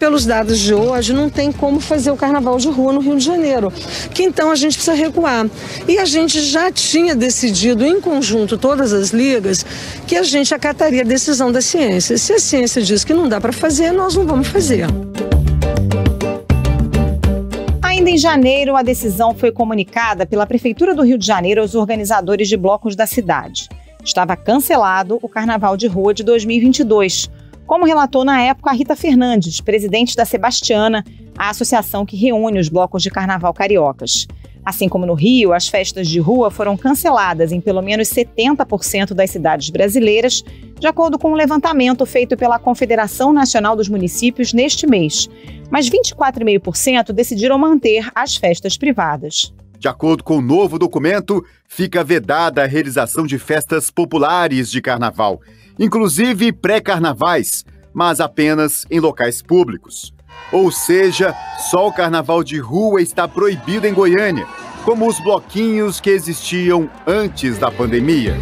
pelos dados de hoje, não tem como fazer o carnaval de rua no Rio de Janeiro, que então a gente precisa recuar. E a gente já tinha decidido em conjunto, todas as ligas, que a gente acataria a decisão da ciência. Se a ciência diz que não dá para fazer, nós não vamos fazer. Ainda em janeiro, a decisão foi comunicada pela Prefeitura do Rio de Janeiro aos organizadores de blocos da cidade. Estava cancelado o Carnaval de Rua de 2022, como relatou na época a Rita Fernandes, presidente da Sebastiana, a associação que reúne os blocos de carnaval cariocas. Assim como no Rio, as festas de rua foram canceladas em pelo menos 70% das cidades brasileiras, de acordo com um levantamento feito pela Confederação Nacional dos Municípios neste mês. Mas 24,5% decidiram manter as festas privadas. De acordo com o novo documento, fica vedada a realização de festas populares de carnaval, inclusive pré-carnavais, mas apenas em locais públicos. Ou seja, só o carnaval de rua está proibido em Goiânia, como os bloquinhos que existiam antes da pandemia.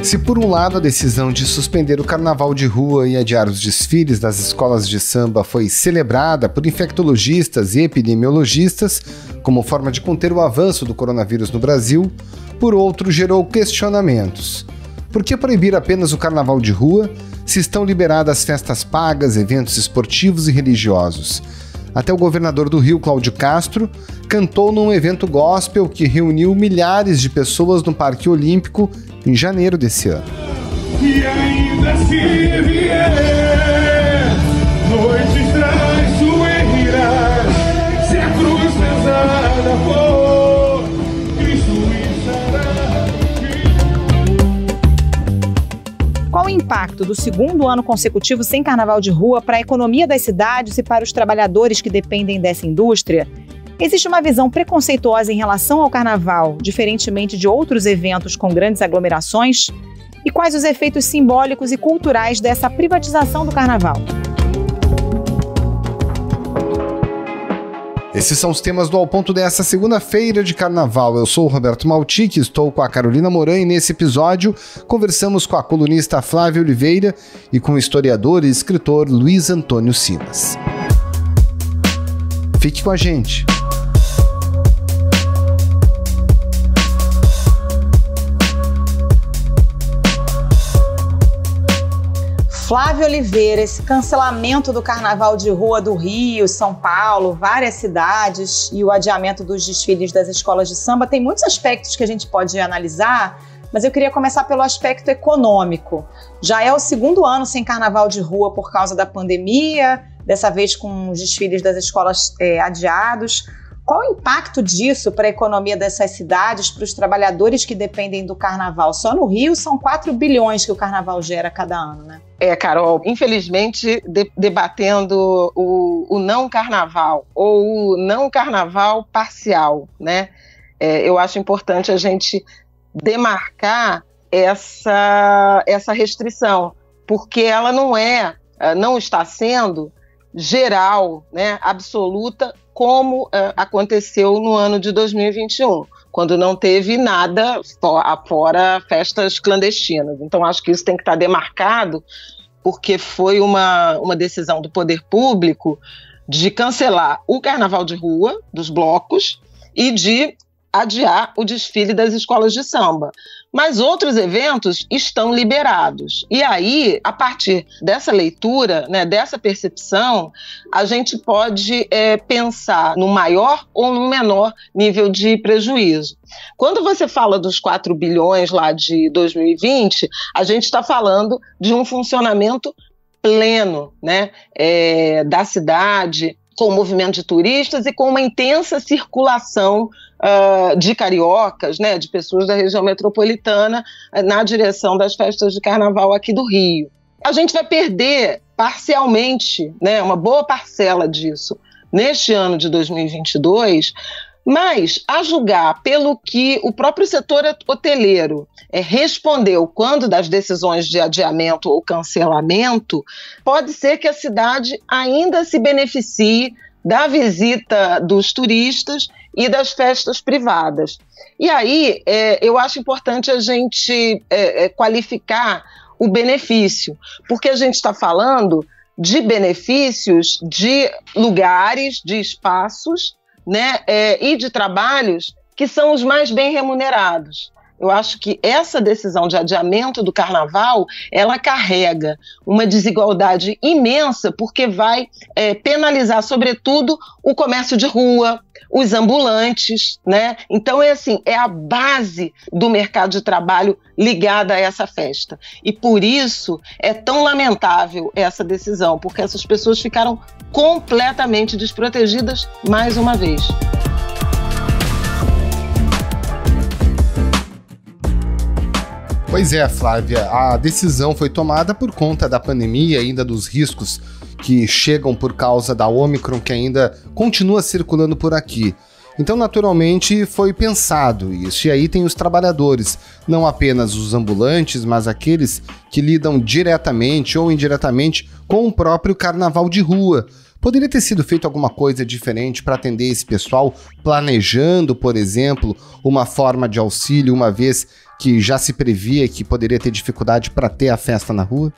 Se por um lado a decisão de suspender o carnaval de rua e adiar os desfiles das escolas de samba foi celebrada por infectologistas e epidemiologistas como forma de conter o avanço do coronavírus no Brasil, por outro gerou questionamentos. Por que proibir apenas o carnaval de rua se estão liberadas festas pagas, eventos esportivos e religiosos? Até o governador do Rio, Cláudio Castro, cantou num evento gospel que reuniu milhares de pessoas no Parque Olímpico em janeiro desse ano. E ainda se vier noites traiçoeiras, se a cruz pesada for, Cristo estará. Qual o impacto do segundo ano consecutivo sem carnaval de rua para a economia das cidades e para os trabalhadores que dependem dessa indústria? Existe uma visão preconceituosa em relação ao carnaval, diferentemente de outros eventos com grandes aglomerações? E quais os efeitos simbólicos e culturais dessa privatização do carnaval? Esses são os temas do Ao Ponto dessa segunda-feira de carnaval. Eu sou o Roberto Maltic, estou com a Carolina Moran e nesse episódio conversamos com a colunista Flávia Oliveira e com o historiador e escritor Luiz Antônio Simas. Fique com a gente. Flávia Oliveira, esse cancelamento do Carnaval de Rua do Rio, São Paulo, várias cidades e o adiamento dos desfiles das escolas de samba tem muitos aspectos que a gente pode analisar, mas eu queria começar pelo aspecto econômico. Já é o segundo ano sem Carnaval de Rua por causa da pandemia, dessa vez com os desfiles das escolas adiados. Qual o impacto disso para a economia dessas cidades, para os trabalhadores que dependem do Carnaval? Só no Rio são 4 bilhões que o Carnaval gera cada ano, né? Carol, infelizmente, debatendo o não Carnaval ou o não Carnaval parcial, né? Eu acho importante a gente demarcar essa restrição, porque ela não está sendo geral, né, absoluta, como aconteceu no ano de 2021, quando não teve nada fora festas clandestinas. Então, acho que isso tem que estar demarcado, porque foi uma decisão do poder público de cancelar o carnaval de rua, dos blocos, e de adiar o desfile das escolas de samba. Mas outros eventos estão liberados. E aí, a partir dessa leitura, né, dessa percepção, a gente pode pensar no maior ou no menor nível de prejuízo. Quando você fala dos 4 bilhões lá de 2020, a gente está falando de um funcionamento pleno, né, da cidade, com o movimento de turistas e com uma intensa circulação de cariocas, né, de pessoas da região metropolitana na direção das festas de carnaval aqui do Rio. A gente vai perder parcialmente, né, uma boa parcela disso neste ano de 2022, mas a julgar pelo que o próprio setor hoteleiro respondeu quando das decisões de adiamento ou cancelamento, pode ser que a cidade ainda se beneficie da visita dos turistas e das festas privadas. E aí, eu acho importante a gente qualificar o benefício, porque a gente está falando de benefícios de lugares, de espaços, né, e de trabalhos que são os mais bem remunerados. Eu acho que essa decisão de adiamento do carnaval, ela carrega uma desigualdade imensa, porque vai penalizar, sobretudo, o comércio de rua, os ambulantes, né? Então, é a base do mercado de trabalho ligada a essa festa. E por isso é tão lamentável essa decisão, porque essas pessoas ficaram completamente desprotegidas mais uma vez. Pois é, Flávia, a decisão foi tomada por conta da pandemia e ainda dos riscos que chegam por causa da Ômicron, que ainda continua circulando por aqui. Então, naturalmente, foi pensado isso. E aí tem os trabalhadores, não apenas os ambulantes, mas aqueles que lidam diretamente ou indiretamente com o próprio carnaval de rua. Poderia ter sido feito alguma coisa diferente para atender esse pessoal, planejando, por exemplo, uma forma de auxílio, uma vez que já se previa que poderia ter dificuldade para ter a festa na rua?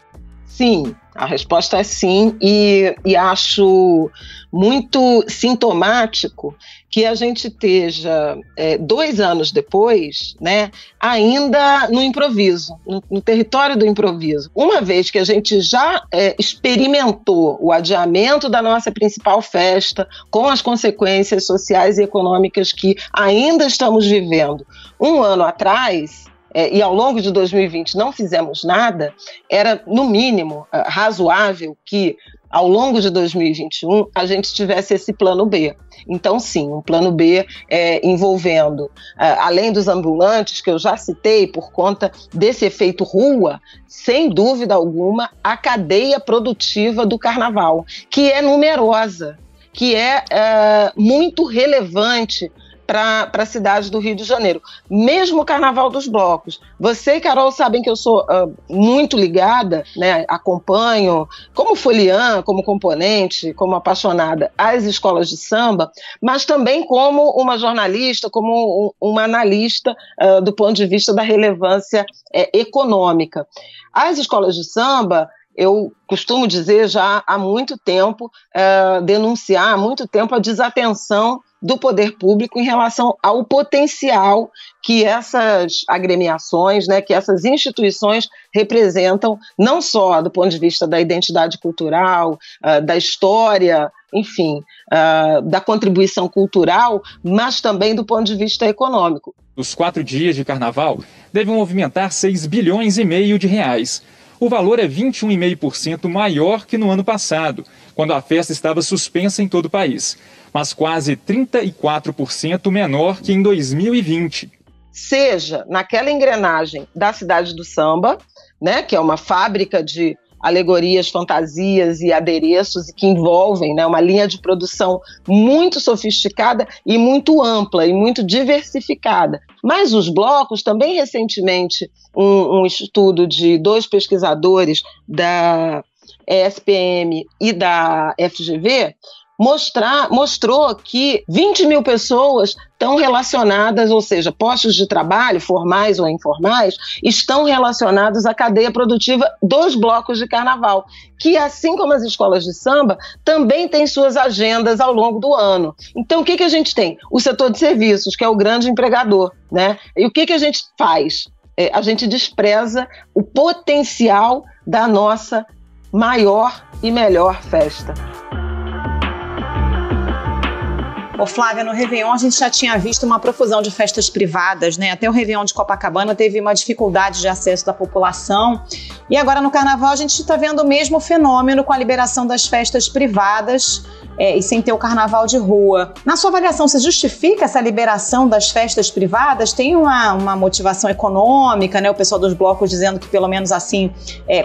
Sim, a resposta é sim, e acho muito sintomático que a gente esteja 2 anos depois, né, ainda no improviso, no território do improviso. Uma vez que a gente já experimentou o adiamento da nossa principal festa, com as consequências sociais e econômicas que ainda estamos vivendo 1 ano atrás, e ao longo de 2020 não fizemos nada, era, no mínimo, razoável que, ao longo de 2021, a gente tivesse esse plano B. Então, sim, um plano B envolvendo, além dos ambulantes, que eu já citei, por conta desse efeito rua, sem dúvida alguma, a cadeia produtiva do carnaval, que é numerosa, que é muito relevante para a cidade do Rio de Janeiro. Mesmo o Carnaval dos Blocos. Você e Carol sabem que eu sou muito ligada, né, acompanho como foliã, como componente, como apaixonada às escolas de samba, mas também como uma jornalista, como uma analista do ponto de vista da relevância econômica. As escolas de samba, eu costumo dizer já há muito tempo, denunciar há muito tempo a desatenção do poder público em relação ao potencial que essas agremiações, né, que essas instituições representam, não só do ponto de vista da identidade cultural, da história, enfim, da contribuição cultural, mas também do ponto de vista econômico. Os 4 dias de carnaval devem movimentar 6,5 bilhões de reais. O valor é 21,5% maior que no ano passado, quando a festa estava suspensa em todo o país, mas quase 34% menor que em 2020. Seja naquela engrenagem da Cidade do Samba, né, que é uma fábrica de alegorias, fantasias e adereços que envolvem, né, uma linha de produção muito sofisticada e muito ampla e muito diversificada. Mas os blocos, também recentemente, um estudo de 2 pesquisadores da ESPM e da FGV, mostrou que 20 mil pessoas estão relacionadas, ou seja, postos de trabalho, formais ou informais, estão relacionados à cadeia produtiva dos blocos de carnaval, que, assim como as escolas de samba, também têm suas agendas ao longo do ano. Então, o que a gente tem? O setor de serviços, que é o grande empregador, né? E o que a gente faz? A gente despreza o potencial da nossa maior e melhor festa. Ô Flávia, no Réveillon a gente já tinha visto uma profusão de festas privadas, né? Até o Réveillon de Copacabana teve uma dificuldade de acesso da população. E agora no Carnaval a gente está vendo o mesmo fenômeno com a liberação das festas privadas e sem ter o Carnaval de rua. Na sua avaliação, você justifica essa liberação das festas privadas? Tem uma motivação econômica, né? O pessoal dos blocos dizendo que pelo menos assim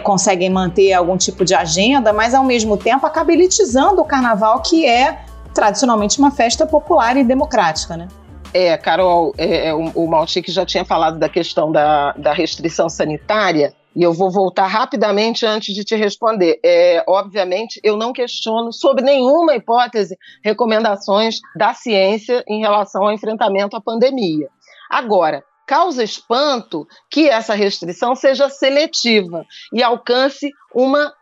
conseguem manter algum tipo de agenda, mas ao mesmo tempo acaba elitizando o Carnaval, que é tradicionalmente uma festa popular e democrática, né? Carol, o Maltic já tinha falado da questão da restrição sanitária, e eu vou voltar rapidamente antes de te responder. Obviamente, eu não questiono, sob nenhuma hipótese, recomendações da ciência em relação ao enfrentamento à pandemia. Agora, causa espanto que essa restrição seja seletiva e alcance uma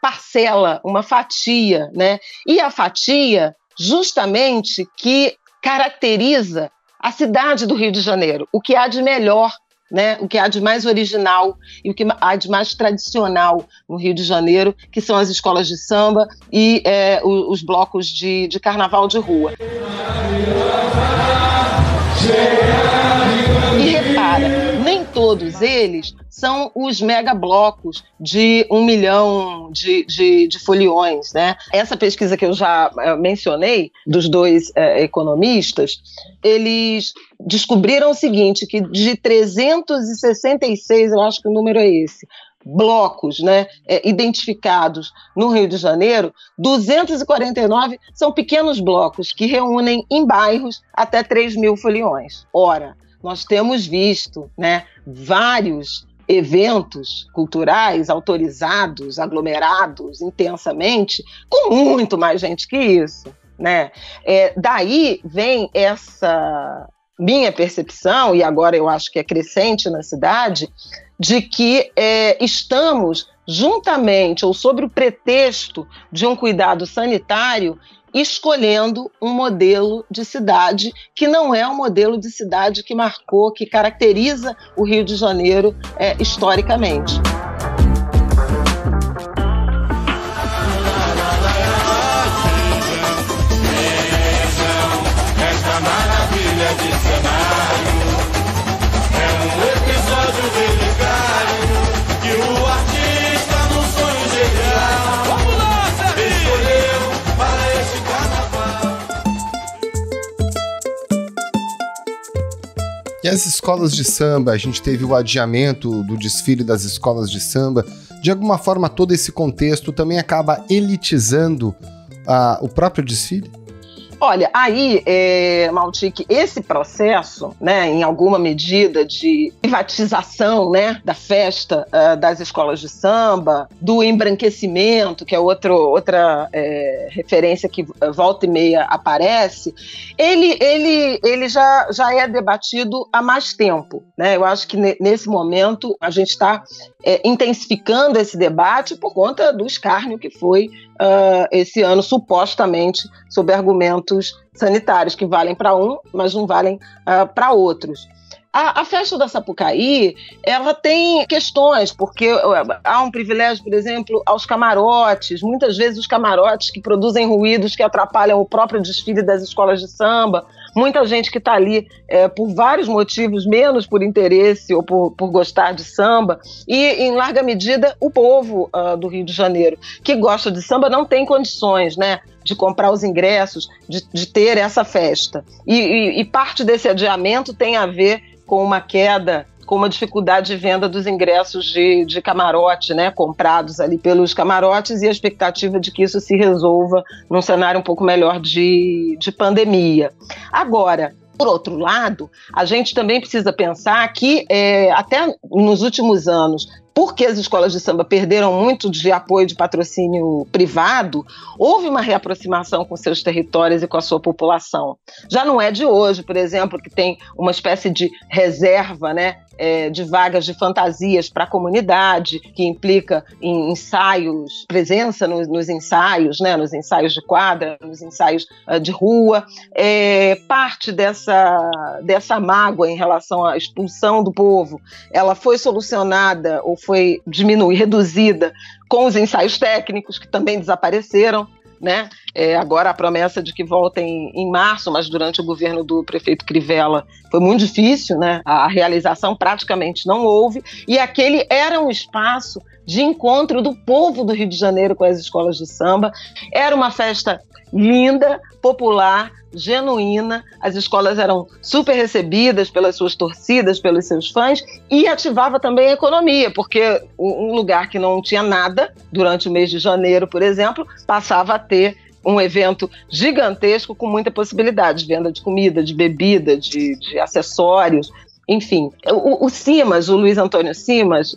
parcela, uma fatia, né? E a fatia, justamente, que caracteriza a cidade do Rio de Janeiro, o que há de melhor, né? O que há de mais original e o que há de mais tradicional no Rio de Janeiro, que são as escolas de samba e os blocos de carnaval de rua. E repara, nem todos eles são os megablocos de 1 milhão de foliões, né? Essa pesquisa que eu já mencionei, dos dois economistas, eles descobriram o seguinte, que de 366, eu acho que o número é esse, blocos, né, identificados no Rio de Janeiro, 249 são pequenos blocos que reúnem em bairros até 3.000 foliões. Ora, nós temos visto, né, vários eventos culturais autorizados, aglomerados intensamente, com muito mais gente que isso, né? Daí vem essa minha percepção, e agora eu acho que é crescente na cidade, de que estamos juntamente, ou sob o pretexto de um cuidado sanitário, escolhendo um modelo de cidade que não é um modelo de cidade que marcou, que caracteriza o Rio de Janeiro historicamente. Esta maravilha de cenário é um episódio delicado que o artista no sonho genial, vamos lá, escolheu para este carnaval. E as escolas de samba, a gente teve o adiamento do desfile das escolas de samba. De alguma forma, todo esse contexto também acaba elitizando o próprio desfile? Olha, aí, Maltic, esse processo, né, em alguma medida de privatização, né, da festa das escolas de samba, do embranquecimento, que é outra referência que volta e meia aparece, ele já é debatido há mais tempo, né? Eu acho que nesse momento a gente está intensificando esse debate por conta do escárnio que foi esse ano, supostamente, sob argumentos sanitários, que valem para um, mas não valem para outros. A festa da Sapucaí, ela tem questões, porque há um privilégio, por exemplo, aos camarotes, muitas vezes os camarotes que produzem ruídos que atrapalham o próprio desfile das escolas de samba, muita gente que está ali por vários motivos, menos por interesse ou por gostar de samba, e em larga medida o povo do Rio de Janeiro, que gosta de samba, não tem condições, né, de comprar os ingressos, de ter essa festa. E parte desse adiamento tem a ver com uma queda, com uma dificuldade de venda dos ingressos de camarote, né, comprados ali pelos camarotes, e a expectativa de que isso se resolva num cenário um pouco melhor de pandemia. Agora, por outro lado, a gente também precisa pensar que até nos últimos anos, porque as escolas de samba perderam muito de apoio de patrocínio privado, houve uma reaproximação com seus territórios e com a sua população. Já não é de hoje, por exemplo, que tem uma espécie de reserva, né, de vagas de fantasias para a comunidade, que implica em ensaios, presença nos ensaios, né, nos ensaios de quadra, nos ensaios de rua. Parte dessa mágoa em relação à expulsão do povo, ela foi solucionada ou foi reduzida com os ensaios técnicos, que também desapareceram, né? Agora a promessa de que voltem em março, mas durante o governo do prefeito Crivella foi muito difícil, né? A realização praticamente não houve, e aquele era um espaço de encontro do povo do Rio de Janeiro com as escolas de samba. Era uma festa linda, popular, genuína, as escolas eram super recebidas pelas suas torcidas, pelos seus fãs, e ativava também a economia, porque um lugar que não tinha nada durante o mês de janeiro, por exemplo, passava a ter um evento gigantesco com muita possibilidade de venda de comida, de bebida, de acessórios, enfim. O Simas, o Luiz Antônio Simas,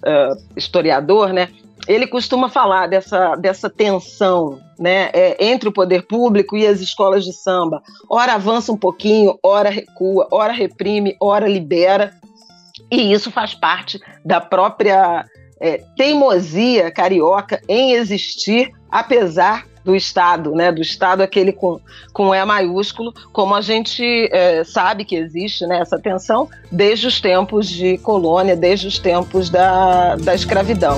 historiador, né, ele costuma falar dessa tensão, né, entre o poder público e as escolas de samba. Ora avança um pouquinho, ora recua, ora reprime, ora libera. E isso faz parte da própria teimosia carioca em existir, apesar do Estado, né? Do Estado aquele com E maiúsculo, como a gente sabe que existe, né, essa tensão desde os tempos de colônia, desde os tempos da escravidão.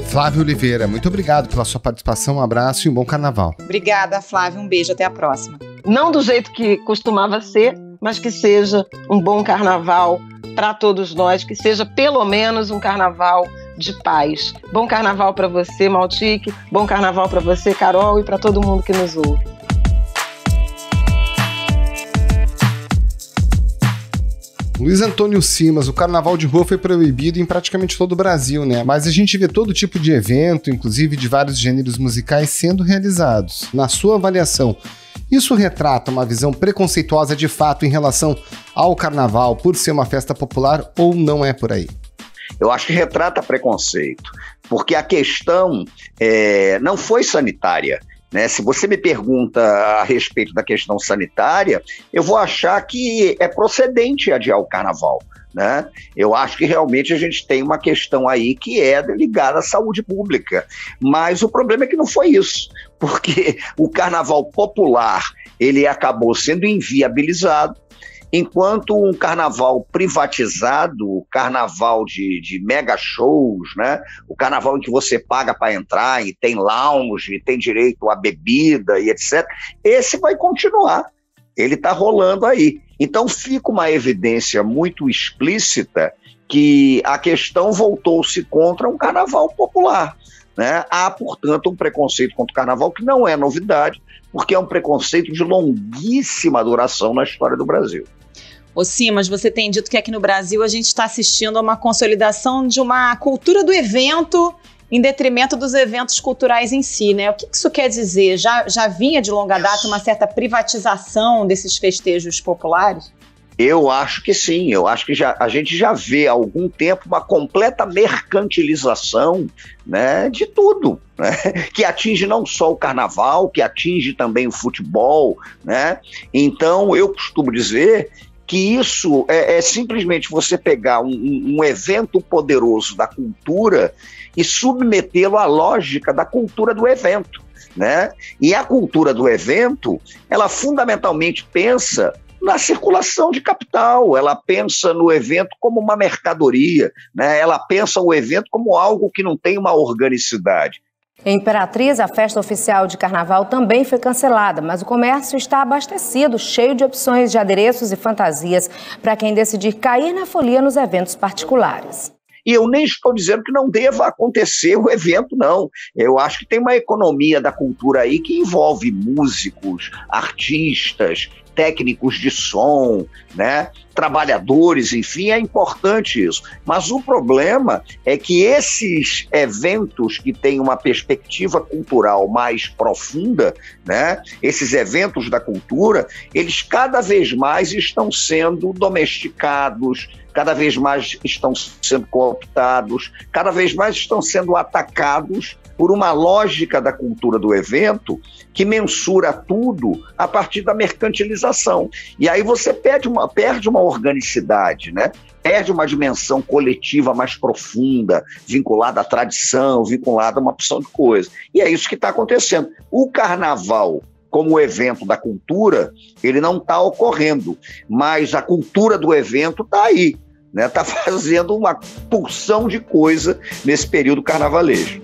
Flávia Oliveira, muito obrigado pela sua participação, um abraço e um bom carnaval. Obrigada, Flávia, um beijo, até a próxima. Não do jeito que costumava ser, mas que seja um bom carnaval para todos nós, que seja pelo menos um carnaval de paz. Bom carnaval para você, Maltique, bom carnaval para você, Carol, e para todo mundo que nos ouve. Luiz Antônio Simas, o carnaval de rua foi proibido em praticamente todo o Brasil, né? Mas a gente vê todo tipo de evento, inclusive de vários gêneros musicais, sendo realizados. Na sua avaliação, isso retrata uma visão preconceituosa de fato em relação ao carnaval por ser uma festa popular ou não é por aí? Eu acho que retrata preconceito, porque a questão não foi sanitária. Né? Se você me pergunta a respeito da questão sanitária, eu vou achar que é procedente adiar o carnaval. Né? Eu acho que realmente a gente tem uma questão aí que é ligada à saúde pública, mas o problema é que não foi isso, porque o carnaval popular ele acabou sendo inviabilizado, enquanto um carnaval privatizado, o carnaval de mega shows, né? O carnaval em que você paga para entrar e tem lounge, e tem direito à bebida e etc., esse vai continuar, ele está rolando aí. Então fica uma evidência muito explícita que a questão voltou-se contra um carnaval popular. Né? Há, portanto, um preconceito contra o carnaval que não é novidade, porque é um preconceito de longuíssima duração na história do Brasil. Ô Simas, você tem dito que aqui no Brasil a gente está assistindo a uma consolidação de uma cultura do evento em detrimento dos eventos culturais em si, né? O que isso quer dizer? Já vinha de longa data uma certa privatização desses festejos populares? Eu acho que sim, eu acho que a gente já vê há algum tempo uma completa mercantilização, né, de tudo, né, que atinge não só o carnaval, que atinge também o futebol, né? Então eu costumo dizer que isso é simplesmente você pegar um evento poderoso da cultura e submetê-lo à lógica da cultura do evento, né? E a cultura do evento, ela fundamentalmente pensa na circulação de capital, ela pensa no evento como uma mercadoria, né? Ela pensa o evento como algo que não tem uma organicidade. Em Imperatriz, a festa oficial de carnaval também foi cancelada, mas o comércio está abastecido, cheio de opções de adereços e fantasias para quem decidir cair na folia nos eventos particulares. E eu nem estou dizendo que não deva acontecer o evento, não. Eu acho que tem uma economia da cultura aí que envolve músicos, artistas, técnicos de som, né? Trabalhadores, enfim, é importante isso. Mas o problema é que esses eventos que têm uma perspectiva cultural mais profunda, né? Esses eventos da cultura, eles cada vez mais estão sendo domesticados, cada vez mais estão sendo cooptados, cada vez mais estão sendo atacados por uma lógica da cultura do evento que mensura tudo a partir da mercantilização. E aí você perde uma organicidade, né? Perde uma dimensão coletiva mais profunda, vinculada à tradição, vinculada a uma opção de coisa. E é isso que está acontecendo. O carnaval, como evento da cultura, ele não está ocorrendo, mas a cultura do evento está aí, né? Está fazendo uma pulsão de coisa nesse período carnavalejo.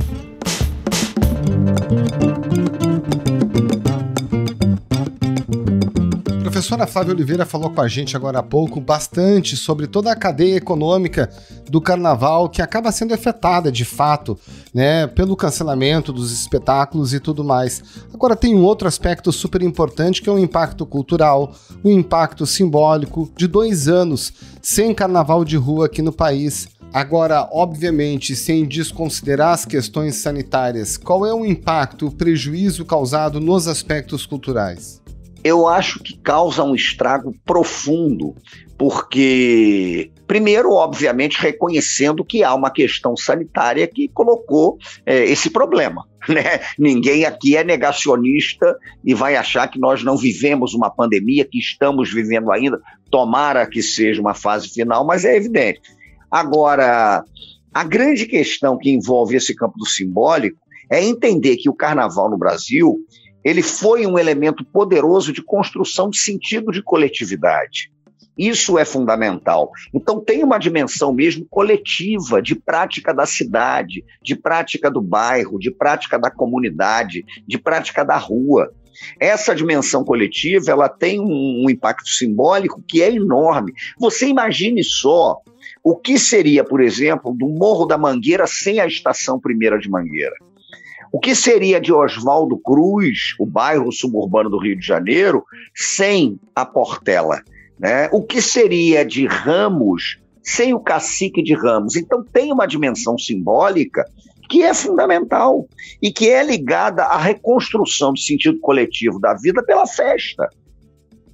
A professora Flávia Oliveira falou com a gente agora há pouco bastante sobre toda a cadeia econômica do carnaval que acaba sendo afetada de fato, né, pelo cancelamento dos espetáculos e tudo mais. Agora tem um outro aspecto super importante que é o impacto cultural, o impacto simbólico de 2 anos sem carnaval de rua aqui no país. Agora, obviamente, sem desconsiderar as questões sanitárias, qual é o impacto, o prejuízo causado nos aspectos culturais? Eu acho que causa um estrago profundo, porque, primeiro, obviamente, reconhecendo que há uma questão sanitária que colocou esse problema. né? Ninguém aqui é negacionista e vai achar que nós não vivemos uma pandemia, que estamos vivendo ainda. Tomara que seja uma fase final, mas é evidente. Agora, a grande questão que envolve esse campo do simbólico é entender que o carnaval no Brasil, ele foi um elemento poderoso de construção de sentido de coletividade. Isso é fundamental. Então tem uma dimensão mesmo coletiva, de prática da cidade, de prática do bairro, de prática da comunidade, de prática da rua. Essa dimensão coletiva, ela tem um impacto simbólico que é enorme. Você imagine só o que seria, por exemplo, do Morro da Mangueira sem a Estação 1ª de Mangueira. O que seria de Oswaldo Cruz, o bairro suburbano do Rio de Janeiro, sem a Portela? Né? O que seria de Ramos sem o cacique de Ramos? Então tem uma dimensão simbólica que é fundamental e que é ligada à reconstrução do sentido coletivo da vida pela festa.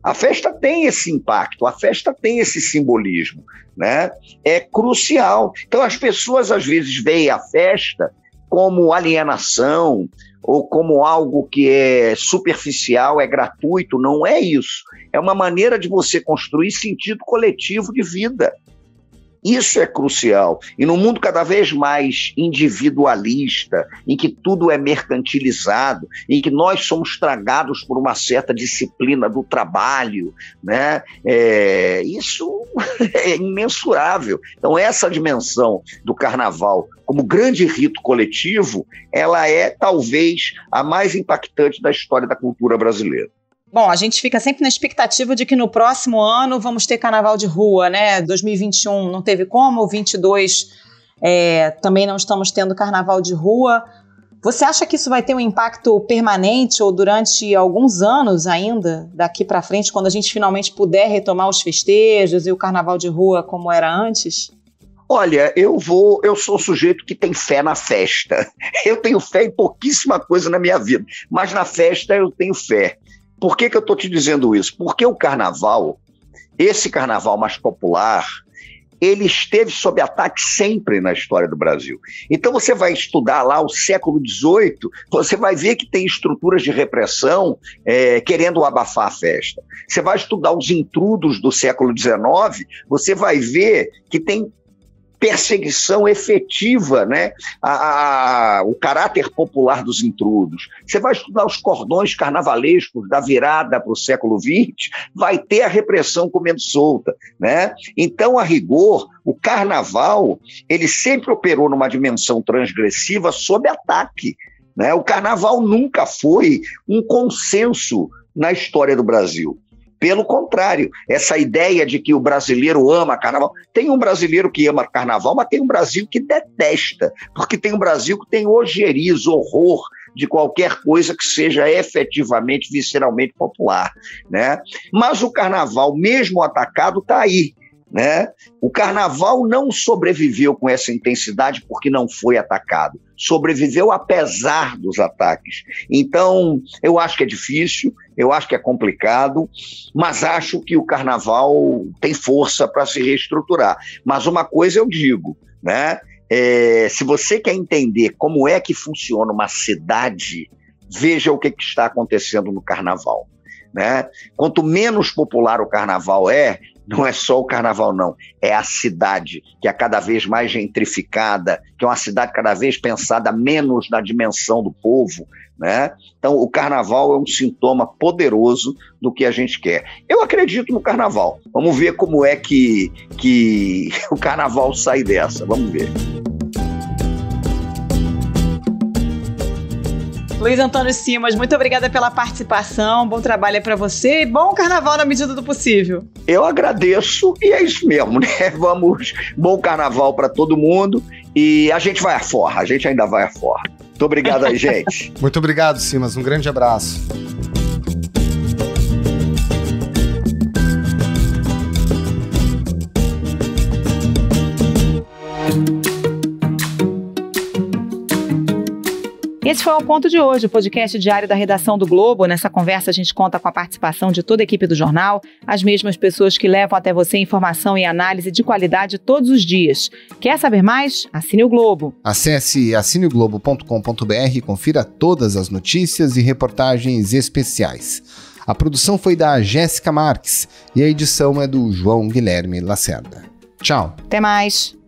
A festa tem esse impacto, a festa tem esse simbolismo, né? É crucial. Então as pessoas às vezes veem a festa como alienação ou como algo que é superficial, é gratuito. Não é isso. É uma maneira de você construir sentido coletivo de vida. Isso é crucial. E num mundo cada vez mais individualista, em que tudo é mercantilizado, em que nós somos tragados por uma certa disciplina do trabalho, né? Isso é imensurável. Então essa dimensão do carnaval como grande rito coletivo, ela é talvez a mais impactante da história da cultura brasileira. Bom, a gente fica sempre na expectativa de que no próximo ano vamos ter carnaval de rua, né? 2021 não teve como, 2022 também não estamos tendo carnaval de rua. Você acha que isso vai ter um impacto permanente ou durante alguns anos ainda, daqui para frente, quando a gente finalmente puder retomar os festejos e o carnaval de rua como era antes? Olha, eu sou sujeito que tem fé na festa. Eu tenho fé em pouquíssima coisa na minha vida, mas na festa eu tenho fé. Por que eu estou te dizendo isso? Porque o carnaval, esse carnaval mais popular, ele esteve sob ataque sempre na história do Brasil. Então você vai estudar lá o século XVIII, você vai ver que tem estruturas de repressão querendo abafar a festa. Você vai estudar os intrudos do século XIX, você vai ver que tem perseguição efetiva, né? O caráter popular dos intrudos. Você vai estudar os cordões carnavalescos da virada para o século XX, vai ter a repressão comendo solta, né? Então, a rigor, o carnaval, ele sempre operou numa dimensão transgressiva sob ataque, né? O carnaval nunca foi um consenso na história do Brasil. Pelo contrário, essa ideia de que o brasileiro ama carnaval, tem um brasileiro que ama carnaval, mas tem um Brasil que detesta, porque tem um Brasil que tem ojeriza, horror de qualquer coisa que seja efetivamente, visceralmente popular, né? Mas o carnaval, mesmo atacado, está aí, né? O carnaval não sobreviveu com essa intensidade porque não foi atacado, sobreviveu apesar dos ataques. Então, eu acho que é difícil, eu acho que é complicado, mas acho que o carnaval tem força para se reestruturar. Mas uma coisa eu digo, né? Se você quer entender como é que funciona uma cidade, veja o que está acontecendo no carnaval, né? Quanto menos popular o carnaval não é só o carnaval, não. É a cidade, que é cada vez mais gentrificada, que é uma cidade cada vez pensada menos na dimensão do povo, né? Então, o carnaval é um sintoma poderoso do que a gente quer. Eu acredito no carnaval. Vamos ver como é que o carnaval sai dessa. Vamos ver. Luiz Antônio Simas, muito obrigada pela participação, bom trabalho para você e bom carnaval na medida do possível. Eu agradeço e é isso mesmo, né? Bom carnaval para todo mundo e a gente vai à forra, a gente ainda vai à forra. Muito obrigado aí, gente. Muito obrigado, Simas, um grande abraço. E Esse foi o Ponto de hoje, o podcast diário da redação do Globo. Nessa conversa a gente conta com a participação de toda a equipe do jornal, as mesmas pessoas que levam até você informação e análise de qualidade todos os dias. Quer saber mais? Assine o Globo. Acesse assineoglobo.com.br e confira todas as notícias e reportagens especiais. A produção foi da Jéssica Marques e a edição é do João Guilherme Lacerda. Tchau. Até mais.